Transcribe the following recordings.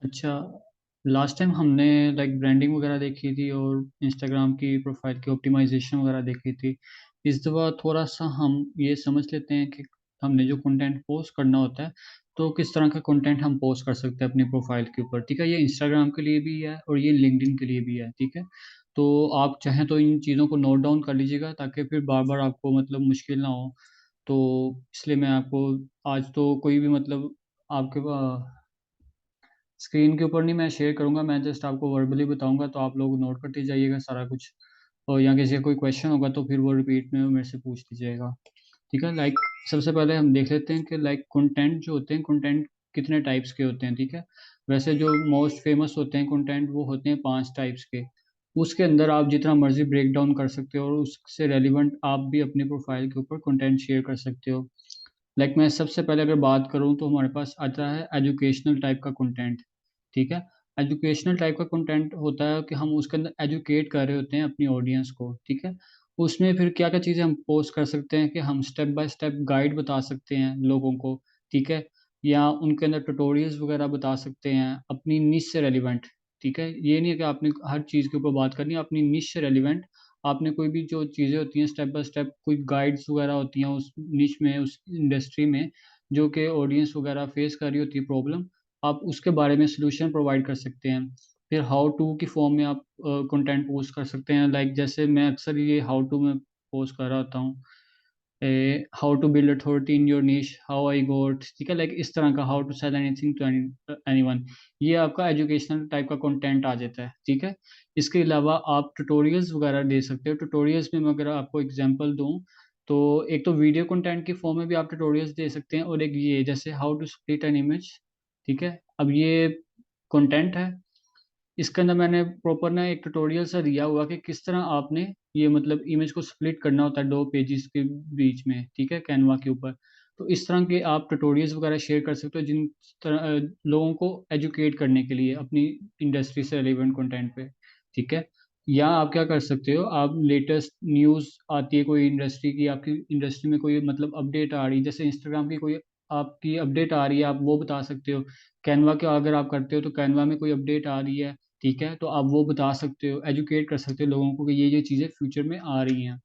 अच्छा, last time हमने like branding वगैरह देखी थी और इंस्टाग्राम की प्रोफाइल की ऑप्टिमाइजेशन वगैरह देखी थी। इस दफ़ा थोड़ा सा हम ये समझ लेते हैं कि हमने जो कंटेंट पोस्ट करना होता है, तो किस तरह का कंटेंट हम पोस्ट कर सकते हैं अपनी प्रोफाइल के ऊपर, ठीक है? ये इंस्टाग्राम के लिए भी है और ये लिंक्डइन के लिए भी है, ठीक है? तो आप चाहें तो इन चीज़ों को नोट डाउन कर लीजिएगा ताकि फिर बार-बार आपको मतलब मुश्किल ना हो। तो इसलिए मैं आपको आज तो कोई भी मतलब आपके स्क्रीन के ऊपर नहीं मैं शेयर करूँगा, मैं जस्ट आपको वर्बली बताऊँगा, तो आप लोग नोट करते जाइएगा सारा कुछ। और या किसी का कोई क्वेश्चन होगा तो फिर वो रिपीट में मेरे से पूछ लीजिएगा, ठीक है? लाइक सबसे पहले हम देख लेते हैं कि लाइक कंटेंट जो होते हैं, कंटेंट कितने टाइप्स के होते हैं, ठीक है? वैसे जो मोस्ट फेमस होते हैं कंटेंट वो होते हैं 5 टाइप्स के। उसके अंदर आप जितना मर्ज़ी ब्रेक डाउन कर सकते हो और उससे रेलेवेंट आप भी अपनी प्रोफ़ाइल के ऊपर कंटेंट शेयर कर सकते हो। लाइक मैं सबसे पहले अगर बात करूँ तो हमारे पास आता है एजुकेशनल टाइप का कंटेंट, ठीक है? एजुकेशनल टाइप का कंटेंट होता है कि हम उसके अंदर एजुकेट कर रहे होते हैं अपनी ऑडियंस को, ठीक है? उसमें फिर क्या-क्या चीज़ें हम पोस्ट कर सकते हैं कि हम स्टेप बाय स्टेप गाइड बता सकते हैं लोगों को, ठीक है? या उनके अंदर ट्यूटोरियल्स वगैरह बता सकते हैं अपनी निश से रेलेवेंट, ठीक है? ये नहीं है कि आपने हर चीज़ के ऊपर बात करनी है, अपनी निश से रेलेवेंट आपने कोई भी जो चीज़ें होती हैं स्टेप बाय स्टेप कोई गाइड्स वगैरह होती हैं उस निश में, उस इंडस्ट्री में, जो कि ऑडियंस वगैरह फेस कर रही होती है प्रॉब्लम, आप उसके बारे में सॉल्यूशन प्रोवाइड कर सकते हैं। फिर हाउ टू की फॉर्म में आप कंटेंट पोस्ट कर सकते हैं, लाइक जैसे मैं अक्सर ये हाउ टू में पोस्ट कर रहा होता हूँ। How to build authority in your niche, how I got, ठीक है? लाइक इस तरह का how to sell anything to anyone, ये आपका एजुकेशनल टाइप का कंटेंट आ जाता है, ठीक है? इसके अलावा आप ट्यूटोरियल्स वगैरह दे सकते हो। ट्यूटोरियल्स में मैं अगर आपको एग्ज़ाम्पल दूँ, तो एक तो वीडियो कंटेंट की फॉर्म में भी आप ट्यूटोरियल्स दे सकते हैं और एक ये जैसे how to split an image, ठीक है? अब ये कंटेंट है, इसके अंदर मैंने प्रॉपर ना एक ट्यूटोरियल सा दिया हुआ कि किस तरह आपने ये मतलब इमेज को स्प्लिट करना होता है 2 पेजेज़ के बीच में, ठीक है? कैनवा के ऊपर। तो इस तरह के आप ट्यूटोरियल्स वगैरह शेयर कर सकते हो जिन तरह लोगों को एजुकेट करने के लिए अपनी इंडस्ट्री से रिलेवेंट कंटेंट पे, ठीक है? या आप क्या कर सकते हो, आप लेटेस्ट न्यूज़ आती है कोई इंडस्ट्री की, आपकी इंडस्ट्री में कोई मतलब अपडेट आ रही है, जैसे इंस्टाग्राम की कोई आपकी अपडेट आ रही है, आप वो बता सकते हो। कैनवा का अगर आप करते हो तो कैनवा में कोई अपडेट आ रही है, ठीक है? तो आप वो बता सकते हो, एजुकेट कर सकते हो लोगों को कि ये चीज़ें फ्यूचर में आ रही हैं।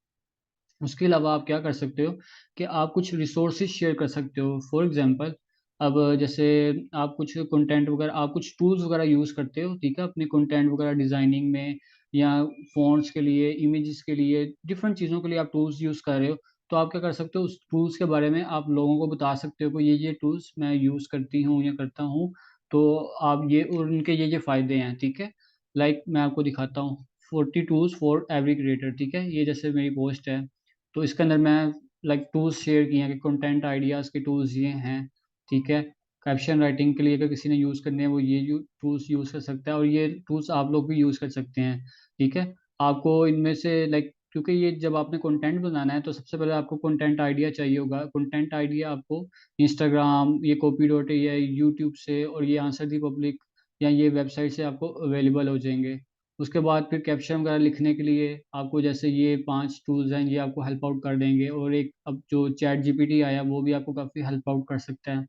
उसके अलावा आप क्या कर सकते हो कि आप कुछ रिसोर्सेज़ शेयर कर सकते हो। फॉर एग्ज़ाम्पल अब जैसे आप कुछ कंटेंट वगैरह आप कुछ टूल्स वगैरह यूज़ करते हो, ठीक है? अपने कंटेंट वगैरह डिज़ाइनिंग में या फ़ॉन्ट्स के लिए, इमेजेस के लिए, डिफ़रेंट चीज़ों के लिए आप टूल्स यूज़ कर रहे हो। तो आप क्या कर सकते हो, उस टूल्स के बारे में आप लोगों को बता सकते हो कि ये टूल्स मैं यूज़ करती हूँ या करता हूँ। तो आप ये और उनके ये फ़ायदे हैं, ठीक है? लाइक मैं आपको दिखाता हूँ, 40 टूल्स फॉर एवरी क्रिएटर, ठीक है? ये जैसे मेरी पोस्ट है। तो इसके अंदर मैं लाइक टूल्स शेयर किए हैं कि कंटेंट आइडियाज़ के टूल्स ये हैं, ठीक है? कैप्शन राइटिंग के लिए अगर किसी ने यूज़ करने हैं वो ये टूल्स यूज़ कर सकता है और ये टूल्स आप लोग भी यूज़ कर सकते हैं, ठीक है? आपको इनमें से लाइक क्योंकि ये जब आपने कंटेंट बनाना है तो सबसे पहले आपको कंटेंट आइडिया चाहिए होगा। कंटेंट आइडिया आपको इंस्टाग्राम, ये कॉपी डॉट एआई, यूट्यूब से और ये आंसर द पब्लिक या ये वेबसाइट से आपको अवेलेबल हो जाएँगे। उसके बाद फिर कैप्शन वगैरह लिखने के लिए आपको जैसे ये 5 टूल्स हैं, ये आपको हेल्प आउट कर देंगे और एक अब जो चैट जीपीटी आया, वो भी आपको काफ़ी हेल्प आउट कर सकता है।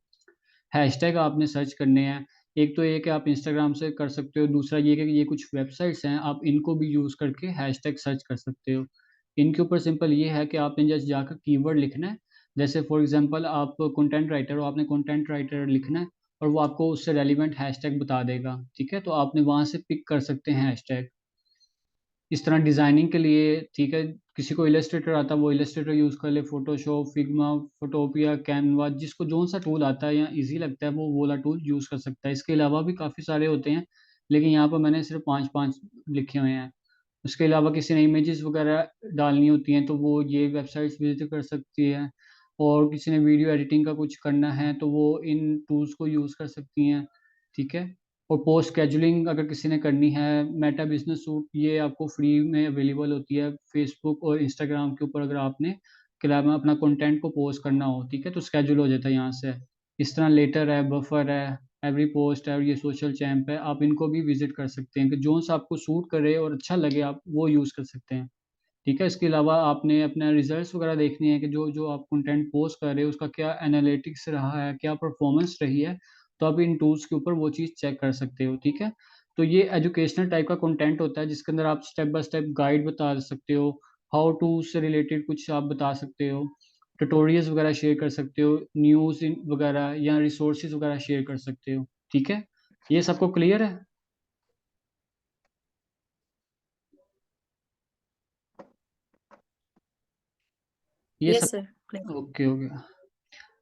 हैशटैग आपने सर्च करने हैं, एक तो ये कि आप इंस्टाग्राम से कर सकते हो, दूसरा ये कि ये कुछ वेबसाइट्स हैं, आप इनको भी यूज़ करके हैशटैग सर्च कर सकते हो। इनके ऊपर सिंपल ये है कि आपने जस्ट जाकर कीवर्ड लिखना है, जैसे फॉर एग्ज़ाम्पल आप कंटेंट राइटर हो, आपने कंटेंट राइटर लिखना है और वो आपको उससे रेलेवेंट हैशटैग बता देगा, ठीक है? तो आपने वहाँ से पिक कर सकते हैं हैशटैग। इस तरह डिज़ाइनिंग के लिए ठीक है, किसी को इलस्ट्रेटर आता है वो इलस्ट्रेटर यूज़ कर ले, फ़ोटोशॉप, फिग्मा, फ़ोटोपिया, कैनवा जिसको जौन-सा टूल आता है या ईज़ी लगता है वो वाला टूल यूज़ कर सकता है। इसके अलावा भी काफ़ी सारे होते हैं, लेकिन यहाँ पर मैंने सिर्फ़ 5-5 लिखे हुए हैं। उसके अलावा किसी ने इमेजेस वगैरह डालनी होती हैं तो वो ये वेबसाइट्स विज़िट कर सकती है और किसी ने वीडियो एडिटिंग का कुछ करना है तो वो इन टूल्स को यूज़ कर सकती हैं, ठीक है? और पोस्ट शेड्यूलिंग अगर किसी ने करनी है, मेटा बिज़नेस सूट ये आपको फ्री में अवेलेबल होती है फ़ेसबुक और इंस्टाग्राम के ऊपर अगर आपने क्या नाम है अपना कंटेंट को पोस्ट करना हो, ठीक है? तो शेड्यूल हो जाता है यहाँ से। इस तरह लेटर है, बफर है, एवरी पोस्ट है और ये सोशल चैम्प है, आप इनको भी विज़िट कर सकते हैं कि जो-सा आपको सूट करे और अच्छा लगे आप वो यूज़ कर सकते हैं, ठीक है? इसके अलावा आपने अपना रिज़ल्ट्स वगैरह देखने हैं कि जो-जो आप कंटेंट पोस्ट कर रहे हो उसका क्या एनालिटिक्स रहा है, क्या परफ़ॉर्मेंस रही है, तो आप इन टूल्स के ऊपर वो चीज़ चेक कर सकते हो, ठीक है? तो ये एजुकेशनल टाइप का कंटेंट होता है जिसके अंदर आप स्टेप बाय स्टेप गाइड बता सकते हो, हाउ टू से रिलेटेड कुछ आप बता सकते हो, ट्यूटोरियल्स वगैरह शेयर कर सकते हो, न्यूज़ इन वगैरह या रिसोर्सेज़ वगैरह शेयर कर सकते हो, ठीक है? ये सबको क्लियर है? ये यस सब सर, क्लियर। Okay, okay.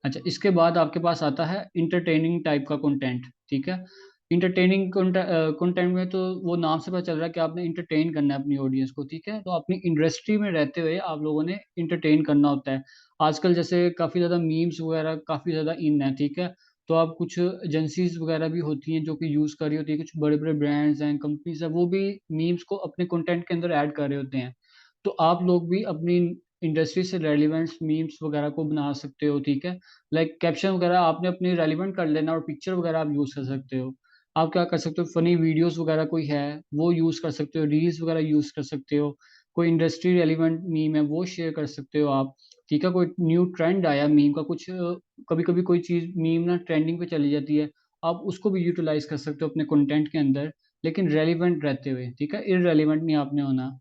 अच्छा, इसके बाद आपके पास आता है इंटरटेनिंग टाइप का कंटेंट, ठीक है? इंटरटेनिंग कंटेंट में तो वो नाम से पता चल रहा है कि आपने इंटरटेन करना है अपनी ऑडियंस को, ठीक है? तो अपनी इंडस्ट्री में रहते हुए आप लोगों ने इंटरटेन करना होता है। आजकल जैसे काफ़ी ज़्यादा मीम्स वगैरह काफ़ी ज़्यादा इन है, ठीक है? तो आप कुछ एजेंसीज़ वगैरह भी होती हैं जो कि यूज़ कर रही होती है, कुछ बड़े-बड़े ब्रांड्स हैं, कंपनीज़ हैं, वो भी मीम्स को अपने कंटेंट के अंदर ऐड कर रहे होते हैं। तो आप लोग भी अपनी इंडस्ट्री से रेलेवेंट मीम्स वगैरह को बना सकते हो, ठीक है? लाइक कैप्शन वगैरह आपने अपनी रेलेवेंट कर लेना और पिक्चर वगैरह आप यूज़ कर सकते हो। आप क्या कर सकते हो फ़नी वीडियोज़ वगैरह कोई है, वो यूज़ कर सकते हो, रील्स वगैरह यूज़ कर सकते हो। कोई इंडस्ट्री रेलेवेंट मीम है वो शेयर कर सकते हो आप, ठीक है? कोई न्यू ट्रेंड आया मीम का कुछ कभी-कभी कोई चीज़ मीम ना ट्रेंडिंग पे चली जाती है, आप उसको भी यूटिलाइज़ कर सकते हो अपने कंटेंट के अंदर, लेकिन रेलेवेंट रहते हुए, ठीक है? इर्रेलेवेंट नहीं आपने होना।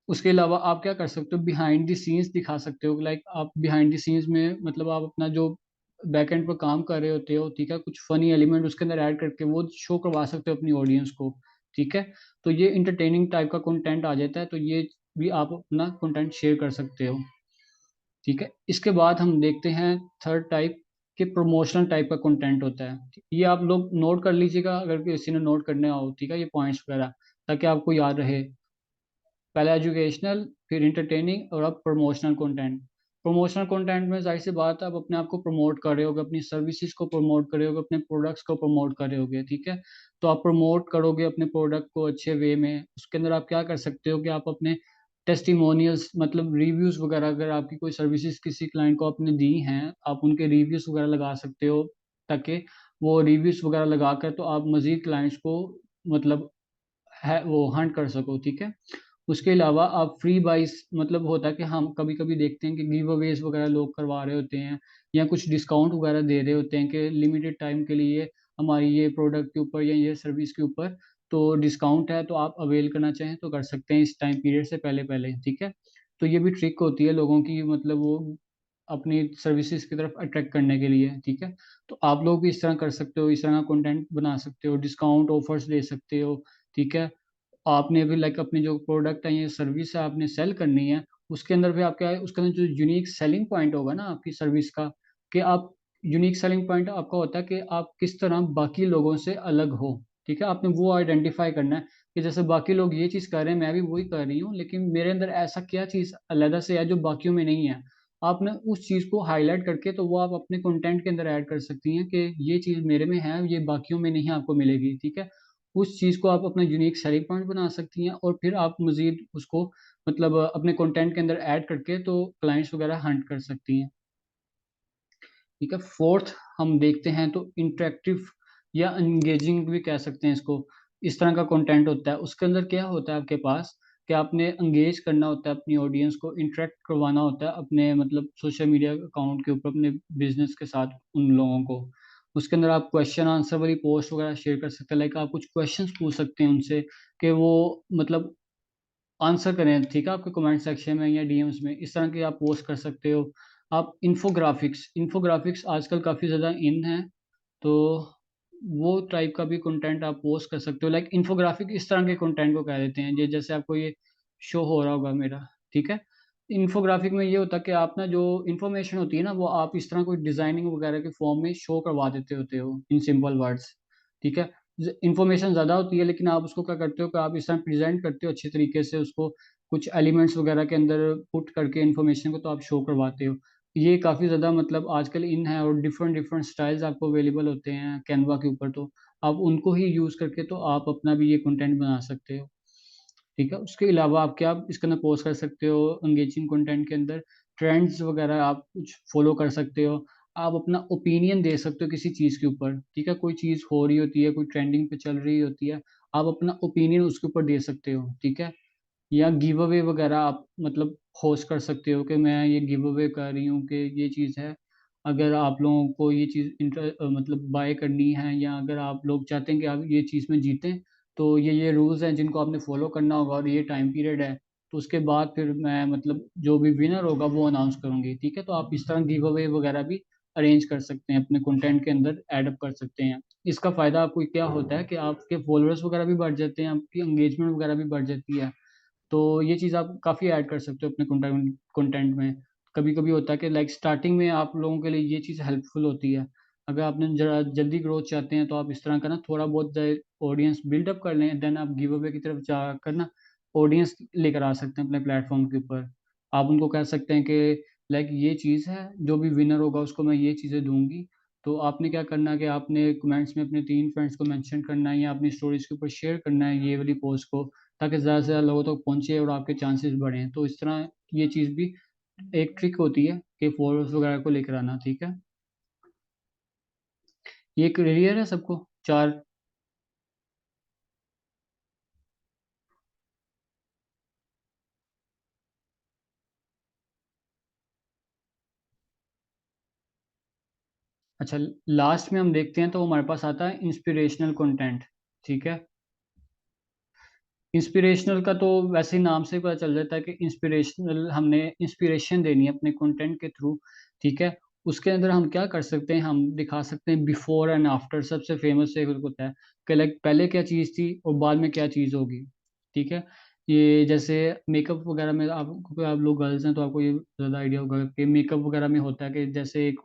उसके अलावा आप क्या कर सकते हो बिहाइंड द सीन्स दिखा सकते हो लाइक आप बिहाइंड द सीन्स में मतलब आप अपना जो बैकएंड पर काम कर रहे होते हो, ठीक है? कुछ फ़नी एलिमेंट उसके अंदर ऐड करके वो शो करवा सकते हो अपनी ऑडियंस को, ठीक है? तो ये एंटरटेनिंग टाइप का कंटेंट आ जाता है, तो ये भी आप अपना कंटेंट शेयर कर सकते हो, ठीक है? इसके बाद हम देखते हैं थर्ड टाइप कि प्रमोशनल टाइप का कंटेंट होता है। ये आप लोग नोट कर लीजिएगा अगर किसी ने नोट करने हो, ठीक है? ये पॉइंट्स वगैरह ताकि आपको याद रहे। पहला एजुकेशनल, फिर एंटरटेनिंग और अब प्रमोशनल कंटेंट। प्रमोशनल कंटेंट में ज़ाहिर-सी बात है आप अपने आप को प्रमोट कर रहे होगे, अपनी सर्विसेज़ को प्रमोट कर रहे होगे, अपने प्रोडक्ट्स को प्रमोट कर रहे होगे, ठीक है? तो आप प्रमोट करोगे अपने प्रोडक्ट को अच्छे वे में, उसके अंदर आप क्या कर सकते हो कि आप अपने टेस्टिमोनियल्स मतलब रिव्यूज़ वगैरह अगर आपकी कोई सर्विसेज़ किसी क्लाइंट को आपने दी हैं, आप उनके रिव्यूज़ वगैरह लगा सकते हो, ताकि वो रिव्यूज़ वगैरह लगाकर तो आप मज़ीद क्लाइंट्स को मतलब है वो हंट कर सको, ठीक है? उसके अलावा आप फ्री बाइज़ मतलब होता है कि हम कभी-कभी देखते हैं कि गिव अवेज़ वगैरह लोग करवा रहे होते हैं या कुछ डिस्काउंट वगैरह दे रहे होते हैं कि लिमिटेड टाइम के लिए हमारी ये प्रोडक्ट के ऊपर या ये सर्विस के ऊपर तो डिस्काउंट है, तो आप अवेल करना चाहें तो कर सकते हैं इस टाइम पीरियड से पहले-पहले, ठीक है? तो ये भी ट्रिक होती है लोगों की मतलब वो अपनी सर्विसेज़ की तरफ अट्रैक्ट करने के लिए, ठीक है? तो आप लोग भी इस तरह कर सकते हो, इस तरह का कंटेंट बना सकते हो, डिस्काउंट ऑफर्स दे सकते हो, ठीक है? आपने भी लाइक अपनी जो प्रोडक्ट है या सर्विस है आपने सेल करनी है, उसके अंदर भी आप क्या है उसके अंदर जो यूनिक सेलिंग पॉइंट होगा ना आपकी सर्विस का, कि आप यूनिक सेलिंग पॉइंट आपका होता है कि आप किस तरह बाकी लोगों से अलग हो, ठीक है? आपने वो आइडेंटिफ़ाई करना है कि जैसे बाकी लोग ये चीज़ कर रहे हैं, मैं भी वही कर रही हूँ, लेकिन मेरे अंदर ऐसा क्या चीज़ अलग से है जो बाकियों में नहीं है। आपने उस चीज़ को हाइलाइट करके तो वो आप अपने कंटेंट के अंदर ऐड कर सकती हैं कि ये चीज़ मेरे में है, ये बाकियों में नहीं आपको मिलेगी, ठीक है? उस चीज़ को आप अपना यूनिक सेलिंग पॉइंट बना सकती हैं और फिर आप मज़ीद उसको मतलब अपने कंटेंट के अंदर ऐड करके तो क्लाइंट्स वगैरह हंट कर सकती हैं। ठीक है, 4th हम देखते हैं तो इंटरैक्टिव या एंगेजिंग भी कह सकते हैं इसको। इस तरह का कंटेंट होता है, उसके अंदर क्या होता है आपके पास कि आपने एंगेज करना होता है अपनी ऑडियंस को, इंटरैक्ट करवाना होता है अपने मतलब सोशल मीडिया अकाउंट के ऊपर अपने बिज़नेस के साथ उन लोगों को। उसके अंदर आप क्वेश्चन आंसर वाली पोस्ट वगैरह शेयर कर सकते हैं, लाइक आप कुछ क्वेश्चन्स पूछ सकते हैं उनसे कि वो मतलब आंसर करें, ठीक है? आपके कमेंट सेक्शन में या डीएम्स में, इस तरह की आप पोस्ट कर सकते हो। आप इन्फोग्राफ़िक्स आजकल काफ़ी ज़्यादा इन है, तो वो टाइप का भी कंटेंट आप पोस्ट कर सकते हो। लाइक इन्फोग्राफ़िक इस तरह के कंटेंट को कह देते हैं, जे जैसे आपको ये शो हो रहा होगा मेरा, ठीक है? इन्फोग्राफ़िक में ये होता है कि आप ना जो इन्फॉर्मेशन होती है ना, वो आप इस तरह कोई डिज़ाइनिंग वगैरह के फ़ॉर्म में शो करवा देते होते हो, इन सिंपल वर्ड्स, ठीक है? इन्फॉर्मेशन ज़्यादा होती है, लेकिन आप उसको क्या करते हो कि आप इस तरह प्रेज़ेंट करते हो अच्छे तरीके से उसको, कुछ एलिमेंट्स वगैरह के अंदर पुट करके इन्फॉर्मेशन को तो आप शो करवाते हो। ये काफ़ी ज़्यादा मतलब आजकल इन है और डिफरेंट डिफरेंट स्टाइल्स आपको अवेलेबल होते हैं कैनवा के ऊपर, तो आप उनको ही यूज़ करके तो आप अपना भी ये कंटेंट बना सकते हो। ठीक है? उसके अलावा आप क्या इसके अंदर पोस्ट कर सकते हो एंगेजिंग कंटेंट के अंदर, ट्रेंड्स वगैरह आप कुछ फ़ॉलो कर सकते हो। आप अपना ओपिनियन दे सकते हो किसी चीज़ के ऊपर, ठीक है? कोई चीज़ हो रही होती है, कोई ट्रेंडिंग पे चल रही होती है, आप अपना ओपिनियन उसके ऊपर दे सकते हो, ठीक है? या गिव अवे वगैरह आप मतलब होस्ट कर सकते हो कि मैं ये गिव अवे कर रही हूँ कि ये चीज़ है। अगर आप लोगों को ये चीज़ मतलब बाय करनी है, या अगर आप लोग चाहते हैं कि आप ये चीज़ में जीतें, तो ये रूल्स हैं जिनको आपने फॉलो करना होगा, और ये टाइम पीरियड है। तो उसके बाद फिर मैं मतलब जो भी विनर होगा वो अनाउंस करूंगी, ठीक है। तो आप इस तरह गिव अवे वगैरह भी अरेंज कर सकते हैं, अपने कंटेंट के अंदर ऐड अप कर सकते हैं। इसका फायदा आपको क्या होता है कि आपके फॉलोअर्स वगैरह भी बढ़ जाते हैं, आपकी एंगेजमेंट वगैरह भी बढ़ जाती है। तो ये चीज़ आप काफ़ी ऐड कर सकते हो अपने कंटेंट कंटेंट में। कभी कभी होता है कि लाइक स्टार्टिंग में आप लोगों के लिए ये चीज़ हेल्पफुल होती है। अगर आपने जरा जल्दी ग्रोथ चाहते हैं, तो आप इस तरह का ना थोड़ा बहुत ऑडियंस बिल्डअप कर लें, देन आप गिव अवे की तरफ जाकर ना ऑडियंस लेकर आ सकते हैं अपने प्लेटफॉर्म के ऊपर। आप उनको कह सकते हैं कि लाइक ये चीज़ है, जो भी विनर होगा उसको मैं ये चीज़ें दूंगी। तो आपने क्या करना है कि आपने कमेंट्स में अपने 3 फ्रेंड्स को मेंशन करना है, या अपनी स्टोरीज के ऊपर शेयर करना है ये वाली पोस्ट को, ताकि ज़्यादा से ज़्यादा लोगों तक पहुँचे और आपके चांसेस बढ़ें। तो इस तरह ये चीज़ भी एक ट्रिक होती है कि फॉलोअर्स वगैरह को लेकर आना, ठीक है? ये क्लियर है सबको? 4। अच्छा, लास्ट में हम देखते हैं तो हमारे पास आता है इंस्पिरेशनल कंटेंट, ठीक है? इंस्पिरेशनल का तो वैसे ही नाम से पता चल जाता है कि इंस्पिरेशनल, हमने इंस्पिरेशन देनी है अपने कंटेंट के थ्रू, ठीक है। उसके अंदर हम क्या कर सकते हैं, हम दिखा सकते हैं बिफोर एंड आफ्टर। सबसे फेमस एक होता है कि लाइक पहले क्या चीज़ थी और बाद में क्या चीज़ होगी, ठीक है। ये जैसे मेकअप वगैरह में, आप लोग गर्ल्स हैं तो आपको ये ज़्यादा आइडिया होगा कि मेकअप वगैरह में होता है कि जैसे एक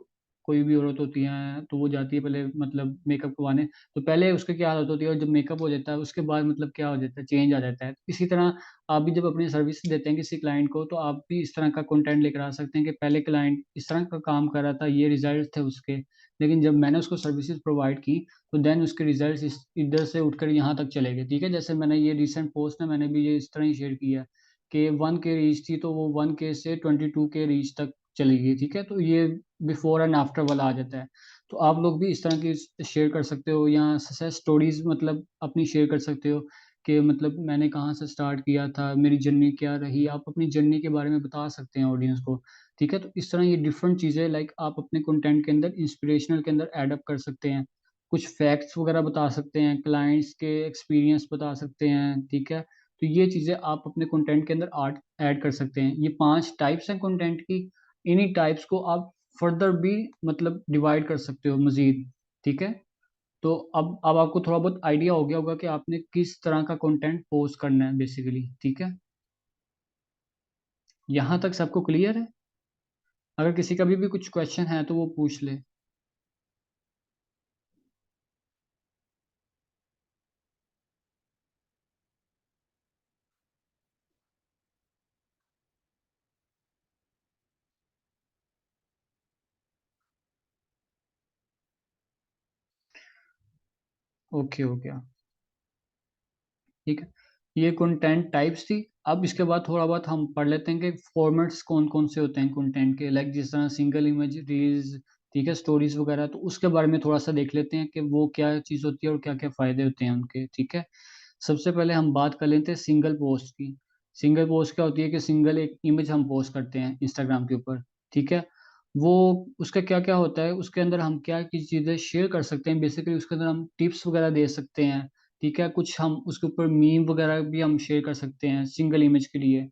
कोई भी औरत होती है तो वो जाती है पहले मतलब मेकअप करवाने। तो पहले उसकी क्या हालत होती है, और जब मेकअप हो जाता है उसके बाद मतलब क्या हो जाता है, चेंज आ जाता है। इसी तरह आप भी जब अपनी सर्विस देते हैं किसी क्लाइंट को, तो आप भी इस तरह का कंटेंट लेकर आ सकते हैं कि पहले क्लाइंट इस तरह का काम कर रहा था, ये रिजल्ट थे उसके, लेकिन जब मैंने उसको सर्विसेज प्रोवाइड की, तो देन उसके रिजल्ट इधर से उठकर यहाँ तक चले गए, ठीक है। जैसे मैंने ये रिसेंट पोस्ट है, मैंने भी ये इस तरह ही शेयर किया कि 1K रीच थी, तो वो 1K से 22K रीच तक चली गई, ठीक है। तो ये बिफोर एंड आफ्टर वाला आ जाता है। तो आप लोग भी इस तरह की शेयर कर सकते हो, या सक्सेस स्टोरीज मतलब अपनी शेयर कर सकते हो कि मतलब मैंने कहाँ से स्टार्ट किया था, मेरी जर्नी क्या रही। आप अपनी जर्नी के बारे में बता सकते हैं ऑडियंस को, ठीक है। तो इस तरह ये डिफरेंट चीज़ें लाइक आप अपने कंटेंट के अंदर इंस्पिरेशनल के अंदर ऐड अप कर सकते हैं। कुछ फैक्ट्स वगैरह बता सकते हैं, क्लाइंट्स के एक्सपीरियंस बता सकते हैं, ठीक है। तो ये चीज़ें आप अपने कंटेंट के अंदर आर्ट ऐड कर सकते हैं। ये 5 टाइप्स हैं कंटेंट की। इन्हीं टाइप्स को आप फर्दर भी मतलब डिवाइड कर सकते हो मज़ीद, ठीक है। तो अब आपको थोड़ा बहुत आइडिया हो गया होगा कि आपने किस तरह का कंटेंट पोस्ट करना है बेसिकली, ठीक है। यहाँ तक सबको क्लियर है? अगर किसी का भी कुछ क्वेश्चन है तो वो पूछ ले। ओके हो गया, ठीक है। ये कंटेंट टाइप्स थी। अब इसके बाद थोड़ा बहुत हम पढ़ लेते हैं कि फॉर्मेट्स कौन कौन से होते हैं कंटेंट के, लाइक जिस तरह सिंगल इमेज, रील्स, ठीक है, स्टोरीज वगैरह। तो उसके बारे में थोड़ा सा देख लेते हैं कि वो क्या चीज़ होती है और क्या क्या फ़ायदे होते हैं उनके, ठीक है। सबसे पहले हम बात कर लेते हैं सिंगल पोस्ट की। सिंगल पोस्ट क्या होती है कि सिंगल एक इमेज हम पोस्ट करते हैं इंस्टाग्राम के ऊपर, ठीक है। वो उसका क्या क्या होता है, उसके अंदर हम क्या की चीज़ें शेयर कर सकते हैं, बेसिकली उसके अंदर हम टिप्स वगैरह दे सकते हैं, ठीक है। कुछ हम उसके ऊपर मीम वगैरह भी हम शेयर कर सकते हैं सिंगल इमेज के लिए।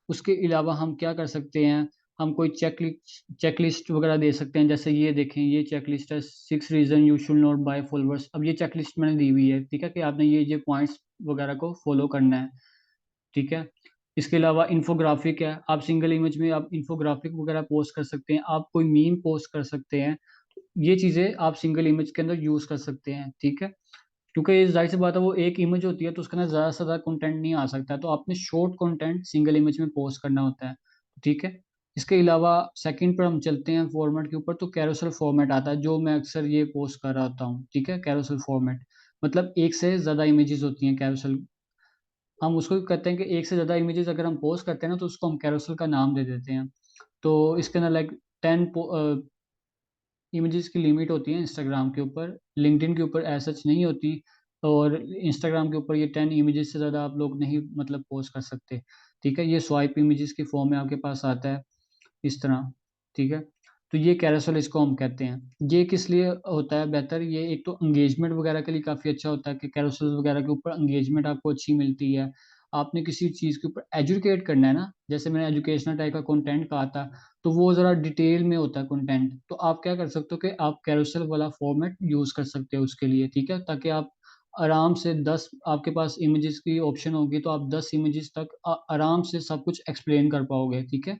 उसके अलावा हम क्या कर सकते हैं, हम कोई चेकलिस्ट वगैरह दे सकते हैं। जैसे ये देखें, ये चेकलिस्ट है, 6 reason you should not buy followers. अब ये चेकलिस्ट मैंने दी हुई है, ठीक है, कि आपने ये पॉइंट्स वगैरह को फॉलो करना है, ठीक है। इसके अलावा इन्फोग्राफिक है, आप सिंगल इमेज में आप इन्फोग्राफिक वगैरह पोस्ट कर सकते हैं, आप कोई मीम पोस्ट कर सकते हैं। ये चीज़ें आप सिंगल इमेज के अंदर यूज़ कर सकते हैं, ठीक है। क्योंकि ये ज़ाहिर सी बात है, वो एक इमेज होती है तो उसके अंदर ज़्यादा से ज़्यादा कंटेंट नहीं आ सकता, तो आपने शॉर्ट कंटेंट सिंगल इमेज में पोस्ट करना होता है, ठीक है। इसके अलावा सेकंड पर हम चलते हैं फॉर्मेट के ऊपर, तो कैरोसेल फॉर्मेट आता है जो मैं अक्सर ये पोस्ट कर रहा होता हूँ, ठीक है। कैरोसेल फॉर्मेट मतलब एक से ज़्यादा इमेजेस होती हैं कैरोसेल। हम उसको कहते हैं कि एक से ज़्यादा इमेजेस अगर हम पोस्ट करते हैं ना, तो उसको हम कैरोसेल का नाम दे देते हैं। तो इसके अंदर लाइक 10 इमेजेस की लिमिट होती है इंस्टाग्राम के ऊपर, लिंक्डइन के ऊपर ऐसा सच नहीं होती। और इंस्टाग्राम के ऊपर ये 10 इमेजेस से ज़्यादा आप लोग नहीं मतलब पोस्ट कर सकते, ठीक है। ये स्वाइप इमेजेस की फॉर्म में आपके पास आता है इस तरह, ठीक है। तो ये कैरोसेल इसको हम कहते हैं। ये किस लिए होता है बेहतर, ये एक तो एंगेजमेंट वगैरह के लिए काफ़ी अच्छा होता है कि कैरोसेल वगैरह के ऊपर एंगेजमेंट आपको अच्छी मिलती है। आपने किसी चीज़ के ऊपर एजुकेट करना है ना, जैसे मैंने एजुकेशनल टाइप का कंटेंट कहा था, तो वो ज़रा डिटेल में होता है कंटेंट, तो आप क्या कर सकते हो कि आप कैरोसेल वाला फॉर्मेट यूज़ कर सकते हो उसके लिए, ठीक है, ताकि आप आराम से 10 आपके पास इमेजेस की ऑप्शन होगी तो आप 10 इमेजेस तक आराम से सब कुछ एक्सप्लेन कर पाओगे, ठीक है।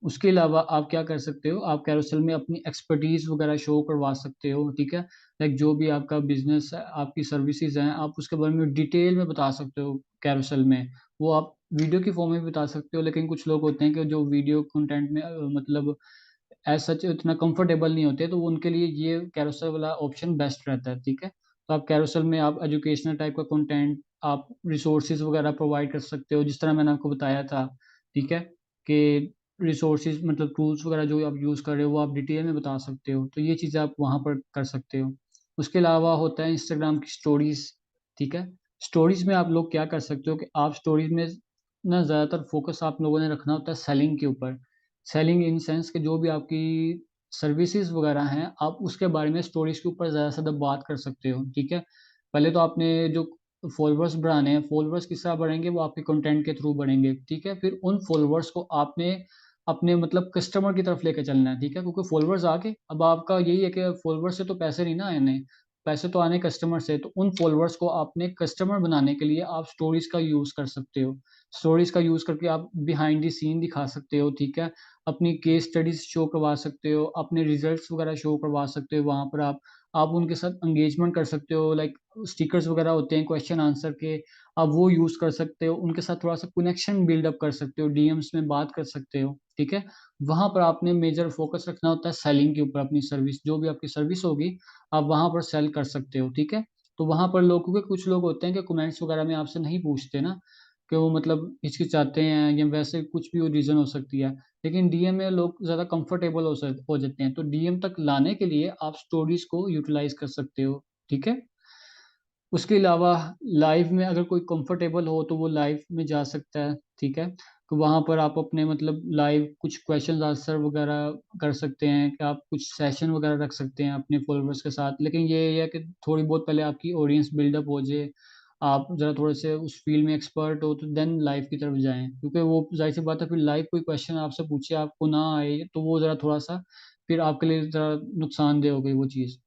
उसके अलावा आप क्या कर सकते हो, आप कैरोसेल में अपनी एक्सपर्टीज़ वगैरह शो करवा सकते हो, ठीक है। लाइक जो भी आपका बिज़नेस है, आपकी सर्विसेज़ हैं, आप उसके बारे में डिटेल में बता सकते हो कैरोसेल में। वो आप वीडियो की फ़ॉर्म में भी बता सकते हो, लेकिन कुछ लोग होते हैं कि जो वीडियो कंटेंट में मतलब एज़ सच इतना कंफर्टेबल नहीं होते, तो उनके लिए ये कैरोसेल वाला ऑप्शन बेस्ट रहता है, ठीक है। तो आप कैरोसेल में आप एजुकेशनल टाइप का कंटेंट, आप रिसोर्सेज़ वगैरह प्रोवाइड कर सकते हो, जिस तरह मैंने आपको बताया था, ठीक है, कि रिसोर्सेज़ मतलब टूल्स वगैरह जो आप यूज़ कर रहे हो, वो आप डिटेल में बता सकते हो। तो ये चीज़ें आप वहाँ पर कर सकते हो। उसके अलावा होता है इंस्टाग्राम की स्टोरीज़, ठीक है। स्टोरीज़ में आप लोग क्या कर सकते हो कि आप स्टोरीज़ में ना ज़्यादातर फ़ोकस आप लोगों ने रखना होता है सेलिंग के ऊपर। सेलिंग इन सेंस कि जो भी आपकी सर्विसेज़ वगैरह हैं, आप उसके बारे में स्टोरीज़ के ऊपर ज़्यादा से ज़्यादा बात कर सकते हो, ठीक है। पहले तो आपने जो फॉलोवर्स बढ़ाने हैं, फॉलोवर्स किस तरह बढ़ेंगे, वो आपके कंटेंट के थ्रू बढ़ेंगे, ठीक है। फिर उन फॉलोवर्स को आपने अपने मतलब कस्टमर की तरफ लेके चलना है, ठीक है। क्योंकि फॉलोवर्स आ गए, अब आपका यही है कि फॉलोवर्स से तो पैसे नहीं ना आने, पैसे तो आने कस्टमर से। तो उन फॉलोवर्स को आपने कस्टमर बनाने के लिए आप स्टोरीज़ का यूज़ कर सकते हो। स्टोरीज़ का यूज़ करके आप बिहाइंड द सीन दिखा सकते हो, ठीक है। अपनी केस स्टडीज़ शो करवा सकते हो, अपने रिज़ल्ट्स वगैरह शो करवा सकते हो वहाँ पर आप। आप उनके साथ एंगेजमेंट कर सकते हो, लाइक स्टिकर्स वगैरह होते हैं क्वेश्चन आंसर के, आप वो यूज़ कर सकते हो। उनके साथ थोड़ा-सा कनेक्शन बिल्ड अप कर सकते हो, डीएम्स में बात कर सकते हो, ठीक है। वहाँ पर आपने मेजर फ़ोकस रखना होता है सेलिंग के ऊपर, अपनी सर्विस जो भी आपकी सर्विस होगी, आप वहाँ पर सेल कर सकते हो, ठीक है। तो वहाँ पर लोग, क्योंकि कुछ लोग होते हैं कि कमेंट्स वगैरह में आपसे नहीं पूछते ना, कि वो मतलब हिचकिचाते हैं या वैसे कुछ भी रीज़न हो सकती है। लेकिन डीएम में लोग ज़्यादा कंफर्टेबल हो जाते हैं, तो डीएम तक लाने के लिए आप स्टोरीज़ को यूटिलाइज़ कर सकते हो, ठीक है? उसके अलावा लाइव में अगर कोई कंफर्टेबल हो तो वो लाइव में जा सकता है, ठीक है? तो वहाँ पर आप अपने मतलब लाइव कुछ क्वेश्चन आंसर वगैरह कर सकते हैं, कि आप कुछ सेशन वगैरह रख सकते हैं अपने फॉलोवर्स के साथ। लेकिन ये है कि थोड़ी बहुत पहले आपकी ऑडियंस बिल्डअप हो जाए, आप ज़रा थोड़े से उस फ़ील्ड में एक्सपर्ट हो, तो देन लाइव की तरफ जाएँ। क्योंकि वो ज़ाहिर-सी बात है, फिर लाइव कोई क्वेश्चन आपसे पूछे, आपको ना आए, तो वो ज़रा थोड़ा-सा फिर आपके लिए ज़रा नुकसानदेह हो गई वो चीज़,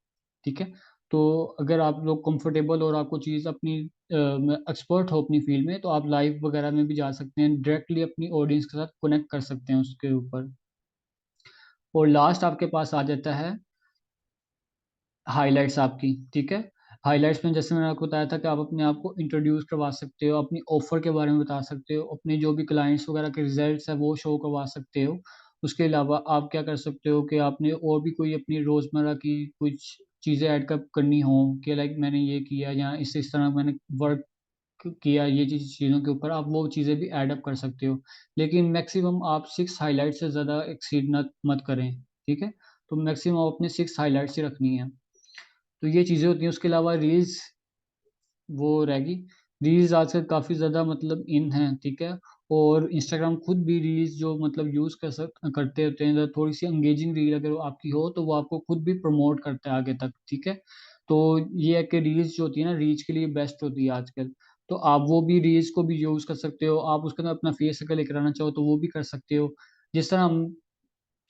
ठीक है? तो अगर आप लोग कंफर्टेबल और आपको चीज़ अपनी एक्सपर्ट हो अपनी फ़ील्ड में, तो आप लाइव वगैरह में भी जा सकते हैं, डायरेक्टली अपनी ऑडियंस के साथ कनेक्ट कर सकते हैं उसके ऊपर। और लास्ट आपके पास आ जाता है हाइलाइट्स आपकी, ठीक है? हाइलाइट्स में जैसे मैंने आपको बताया था कि आप अपने आप को इंट्रोड्यूस करवा सकते हो, अपनी ऑफ़र के बारे में बता सकते हो, अपने जो भी क्लाइंट्स वगैरह के रिज़ल्ट्स हैं वो शो करवा सकते हो। उसके अलावा आप क्या कर सकते हो कि आपने और भी कोई अपनी रोज़मर्रा की कुछ चीज़ें ऐड कब करनी हो, कि लाइक मैंने ये किया या इस तरह मैंने वर्क किया ये चीज़ों के ऊपर, आप वो चीज़ें भी ऐड अप कर सकते हो। लेकिन मैक्सिमम आप 6 हाइलाइट से ज़्यादा एक्सीड मत करें, ठीक है? तो मैक्सिमम आप अपने 6 हाइलाइट्स ही रखनी है। तो ये चीज़ें होती हैं, उसके अलावा रील्स वो रहेगी। रील्स आजकल काफ़ी ज़्यादा मतलब इन हैं, ठीक है? और इंस्टाग्राम खुद भी रील्स जो मतलब यूज़ करते होते हैं, थोड़ी-सी एंगेजिंग रील अगर आपकी हो, तो वो आपको खुद भी प्रमोट करता है आगे तक, ठीक है? तो ये है कि रील्स जो होती है ना, रीच के लिए बेस्ट होती है आजकल। तो आप वो भी रील्स को भी यूज़ कर सकते हो। आप उसके अंदर अपना फेस अगर लेकर आना चाहो, तो वो भी कर सकते हो। जिस तरह हम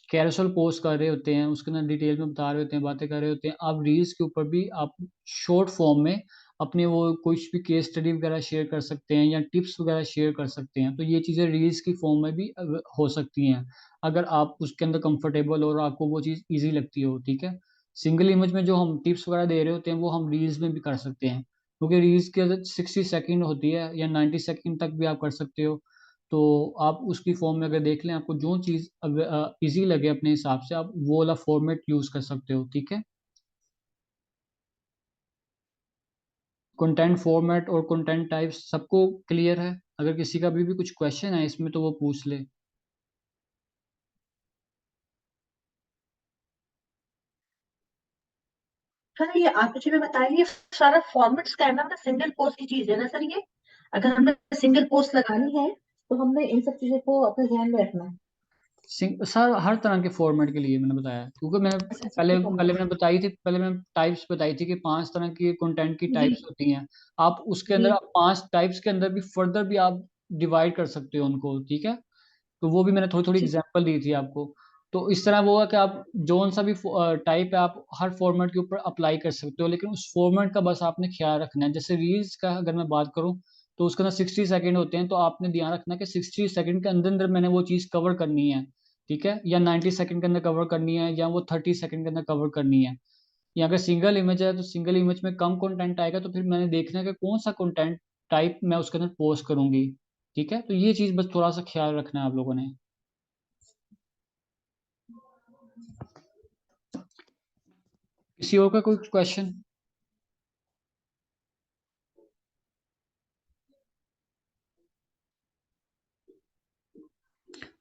कैरोसेल पोस्ट कर रहे होते हैं, उसके अंदर डिटेल में बता रहे होते हैं, बातें कर रहे होते हैं। आप रील्स के ऊपर भी आप शॉर्ट फॉर्म में अपने वो कुछ भी केस स्टडी वगैरह शेयर कर सकते हैं या टिप्स वगैरह शेयर कर सकते हैं। तो ये चीज़ें रील्स की फॉर्म में भी हो सकती हैं, अगर आप उसके अंदर कंफर्टेबल और आपको वो चीज़ ईज़ी लगती हो, ठीक है? सिंगल इमेज में जो हम टिप्स वगैरह दे रहे होते हैं, वो हम रील्स में भी कर सकते हैं। क्योंकि रील्स की अगर 60 सेकंड होती है या 90 सेकंड तक भी आप कर सकते हो। तो आप उसकी फ़ॉर्म में अगर देख लें, आपको जो चीज़ ईज़ी लगे अपने हिसाब से, आप वो वाला फ़ॉर्मेट यूज़ कर सकते हो, ठीक है? कंटेंट फ़ॉर्मेट और कंटेंट टाइप्स सबको क्लियर है? अगर किसी का अभी भी कुछ क्वेश्चन है इसमें, तो वो पूछ ले। सर ये आप मुझे बताइए, सारा फॉर्मेट्स का है ना, सिंगल पोस्ट की चीज है ना सर ये? अगर हमने सिंगल पोस्ट लगानी है तो हमने इन सब चीजों को अपने ध्यान में रखना है। सर हर तरह के फॉर्मेट के लिए मैंने बताया, क्योंकि मैंने अच्छा, पहले सिंगल पहले फॉर्मेट। मैंने बताई थी, पहले मैंने टाइप्स बताई थी कि 5 तरह की कंटेंट की जी, टाइप्स होती हैं। आप उसके अंदर, जी, आप 5 टाइप्स के अंदर भी फर्दर भी आप डिवाइड कर सकते हो उनको, ठीक है। तो वो भी मैंने थोड़ी थोड़ी जी, एग्जांपल दी थी आपको। तो इस तरह वो है कि आप जोन सा भी टाइप है आप हर फॉर्मेट के ऊपर अप्लाई कर सकते हो, लेकिन उस फॉर्मेट का बस आपने ख्याल रखना है। जैसे रील्स का अगर मैं बात करूं, तो उसके अंदर 60 सेकंड होते हैं, तो आपने ध्यान रखना है कि 60 सेकंड के अंदर अंदर मैंने वो चीज़ कवर करनी है, ठीक है। या 90 सेकंड के अंदर कवर करनी है, या वो 30 सेकंड के अंदर कवर करनी है। या अगर सिंगल इमेज है तो सिंगल इमेज में कम कंटेंट आएगा, तो फिर मैंने देखना है कि कौन सा कंटेंट टाइप मैं उसके अंदर पोस्ट करूंगी, ठीक है। तो ये चीज़ बस थोड़ा सा ख्याल रखना है आप लोगों ने। किसी और का कोई क्वेश्चन?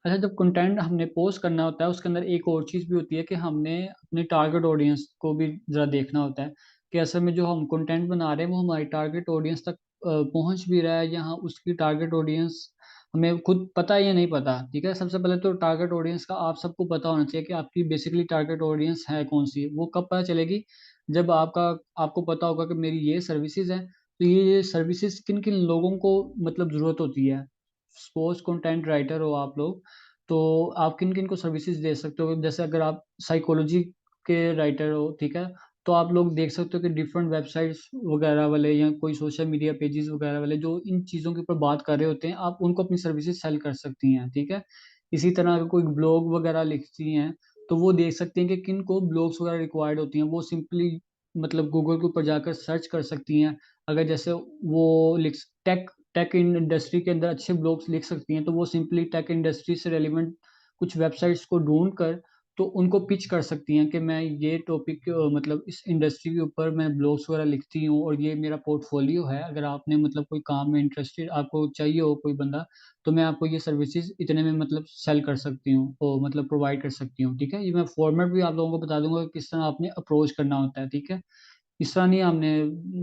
अच्छा, जब कंटेंट हमने पोस्ट करना होता है उसके अंदर एक और चीज़ भी होती है कि हमने अपने टारगेट ऑडियंस को भी ज़रा देखना होता है कि असल में जो हम कंटेंट बना रहे हैं वो हमारी टारगेट ऑडियंस तक पहुंच भी रहा है, या हाँ उसकी टारगेट ऑडियंस हमें खुद पता है या नहीं पता, ठीक है। सबसे पहले तो टारगेट ऑडियंस का आप सबको पता होना चाहिए कि आपकी बेसिकली टारगेट ऑडियंस है कौन सी। वो कब पता चलेगी? जब आपको पता होगा कि मेरी ये सर्विसेज हैं, तो ये सर्विसेज किन किन लोगों को मतलब ज़रूरत होती है। सपोज कंटेंट राइटर हो आप लोग, तो आप किन किन को सर्विसेज दे सकते हो। जैसे अगर आप साइकोलॉजी के राइटर हो, ठीक है, तो आप लोग देख सकते हो कि डिफरेंट वेबसाइट्स वगैरह वाले या कोई सोशल मीडिया पेजेस वगैरह वाले जो इन चीज़ों के ऊपर बात कर रहे होते हैं, आप उनको अपनी सर्विसेज सेल कर सकती हैं, ठीक है। इसी तरह अगर कोई ब्लॉग वगैरह लिखती हैं, तो वो देख सकती हैं कि किन को ब्लॉग्स वगैरह रिक्वायर्ड होती हैं। वो सिंपली मतलब गूगल के ऊपर जाकर सर्च कर सकती हैं। अगर जैसे वो लिख टेक टेक इंडस्ट्री के अंदर अच्छे ब्लॉग्स लिख सकती हैं, तो वो सिंपली टेक इंडस्ट्री से रेलिवेंट कुछ वेबसाइट्स को ढूंढ कर तो उनको पिच कर सकती हैं कि मैं ये टॉपिक मतलब इस इंडस्ट्री के ऊपर मैं ब्लॉग्स वगैरह लिखती हूँ और ये मेरा पोर्टफोलियो है। अगर आपने मतलब कोई काम में इंटरेस्टेड आपको चाहिए हो कोई बंदा, तो मैं आपको ये सर्विसेज इतने में मतलब सेल कर सकती हूँ और मतलब प्रोवाइड कर सकती हूँ, ठीक है। ये मैं फॉर्मेट भी आप लोगों को बता दूंगा कि किस तरह आपने अप्रोच करना होता है, ठीक है। इस तरह नहीं हमने